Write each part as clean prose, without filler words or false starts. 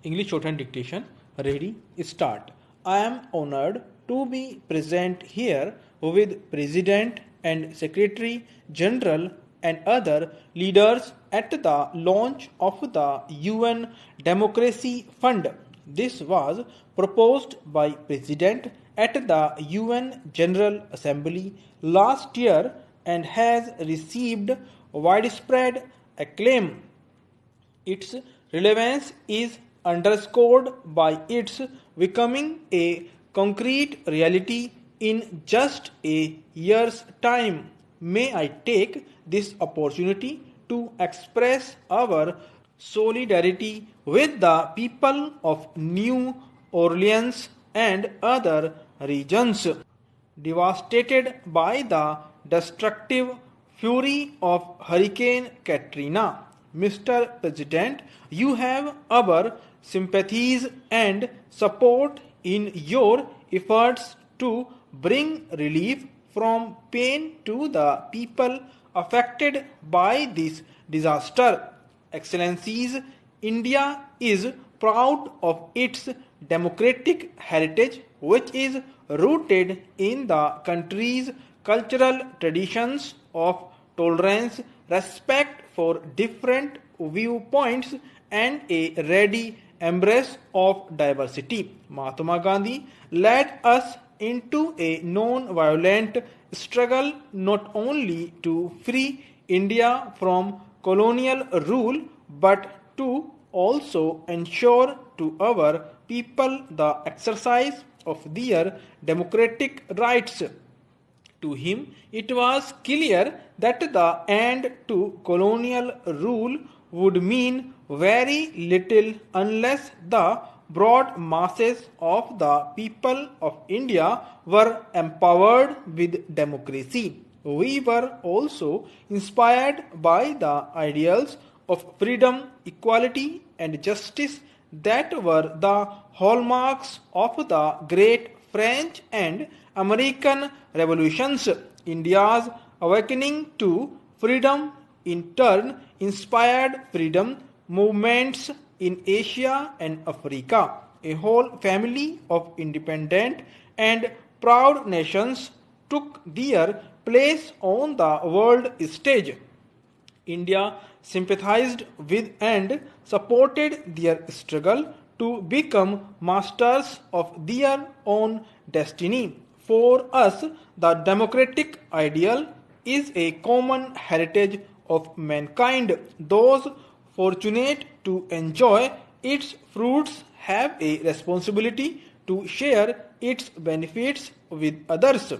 English Shorthand Dictation. Ready? Start. I am honored to be present here with President and Secretary General and other leaders at the launch of the UN Democracy Fund. This was proposed by President at the UN General Assembly last year and has received widespread acclaim. Its relevance is underscored by its becoming a concrete reality in just a year's time. May I take this opportunity to express our solidarity with the people of New Orleans and other regions devastated by the destructive fury of Hurricane Katrina. Mr. President, you have our sympathies and support in your efforts to bring relief from pain to the people affected by this disaster. Excellencies, India is proud of its democratic heritage, which is rooted in the country's cultural traditions of tolerance, respect for different viewpoints, and a ready embrace of diversity. Mahatma Gandhi led us into a non-violent struggle not only to free India from colonial rule but to also ensure to our people the exercise of their democratic rights. To him, it was clear that the end to colonial rule would mean very little unless the broad masses of the people of India were empowered with democracy. We were also inspired by the ideals of freedom, equality, and justice that were the hallmarks of the great French and American revolutions. India's awakening to freedom in turn inspired freedom movements in Asia and Africa. A whole family of independent and proud nations took their place on the world stage. India sympathized with and supported their struggle to become masters of their own destiny. For us, the democratic ideal is a common heritage of mankind. Those fortunate to enjoy its fruits have a responsibility to share its benefits with others.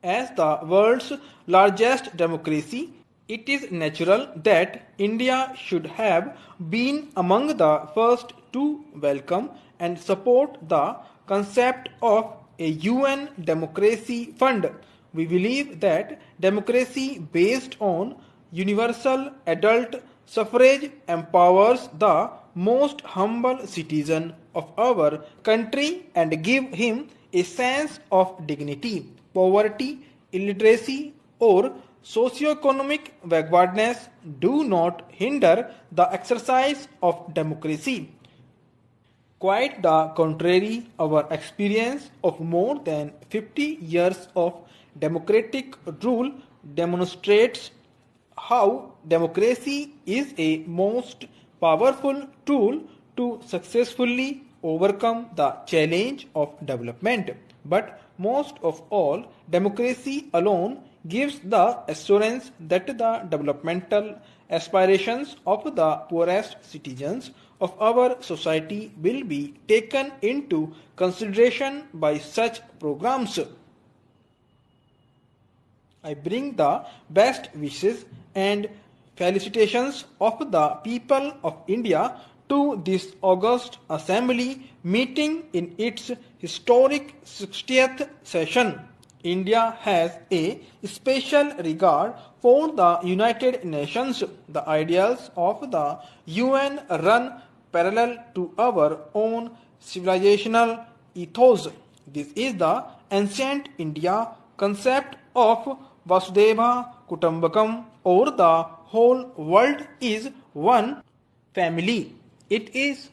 As the world's largest democracy, it is natural that India should have been among the first to welcome and support the concept of a UN Democracy Fund. We believe that democracy based on universal adult suffrage empowers the most humble citizen of our country and give him a sense of dignity. Poverty, illiteracy, or socioeconomic backwardness do not hinder the exercise of democracy. Quite the contrary, our experience of more than 50 years of democratic rule demonstrates how democracy is a most powerful tool to successfully overcome the challenge of development. But most of all, democracy alone gives the assurance that the developmental aspirations of the poorest citizens of our society will be taken into consideration by such programs. I bring the best wishes and felicitations of the people of India to this August Assembly meeting in its historic 60th session. India has a special regard for the United Nations. The ideals of the UN run parallel to our own civilizational ethos. This is the ancient India concept of Vasudeva Kutumbakam, or the whole world is one family. It is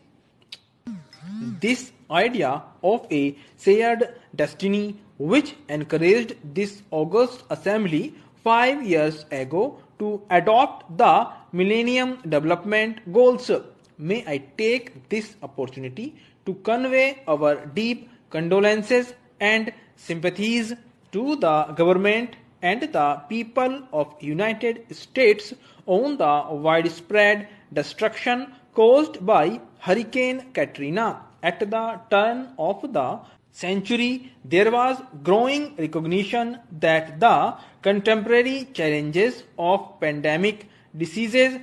this idea of a shared destiny which encouraged this august assembly 5 years ago to adopt the Millennium Development Goals. May I take this opportunity to convey our deep condolences and sympathies to the government and the people of United States on the widespread destruction caused by Hurricane Katrina. At the turn of the century, there was growing recognition that the contemporary challenges of pandemic, diseases,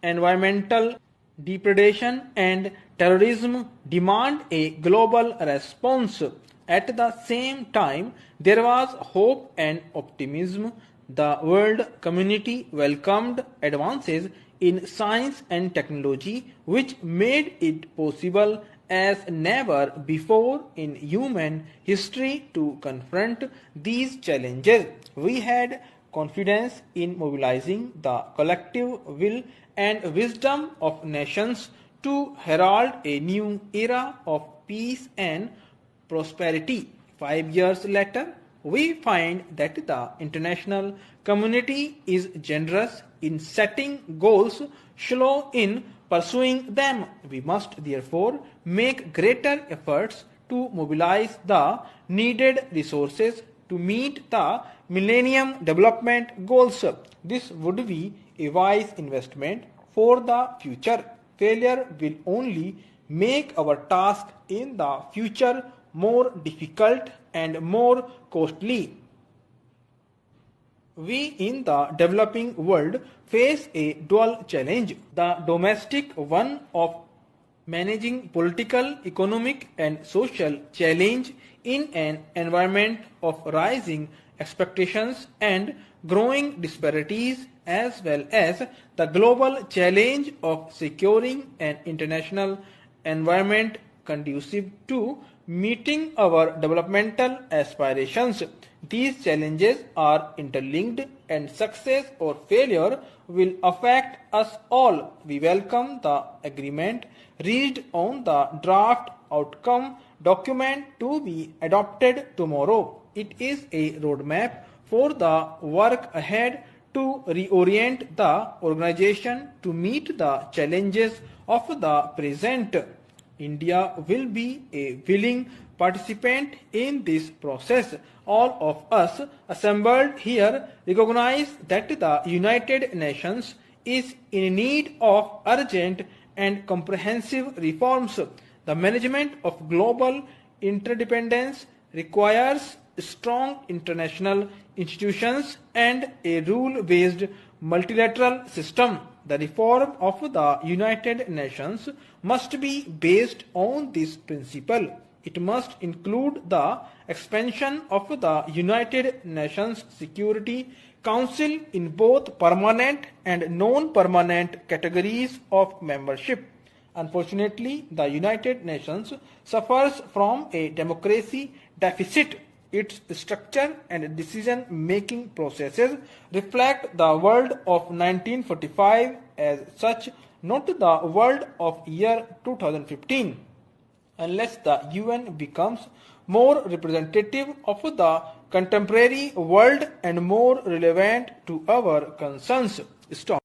environmental depredation, and terrorism demand a global response. At the same time, there was hope and optimism. The world community welcomed advances in science and technology which made it possible as never before in human history to confront these challenges. We had confidence in mobilizing the collective will and wisdom of nations to herald a new era of peace and prosperity. 5 years later, we find that the international community is generous in setting goals, slow in pursuing them. We must therefore make greater efforts to mobilize the needed resources to meet the Millennium Development Goals. This would be a wise investment for the future. Failure will only make our task in the future more difficult and more costly. We in the developing world face a dual challenge, the domestic one of managing political, economic, and social challenge in an environment of rising expectations and growing disparities, as well as the global challenge of securing an international environment conducive to meeting our developmental aspirations. These challenges are interlinked and success or failure will affect us all. We welcome the agreement reached on the draft outcome document to be adopted tomorrow. It is a roadmap for the work ahead to reorient the organization to meet the challenges of the present. India will be a willing participant in this process. All of us assembled here recognize that the United Nations is in need of urgent and comprehensive reforms. The management of global interdependence requires strong international institutions and a rule-based multilateral system. The reform of the United Nations must be based on this principle. It must include the expansion of the United Nations Security Council in both permanent and non-permanent categories of membership. Unfortunately, the United Nations suffers from a democracy deficit. Its structure and decision-making processes reflect the world of 1945 as such, not the world of year 2015. Unless the UN becomes more representative of the contemporary world and more relevant to our concerns. Stop.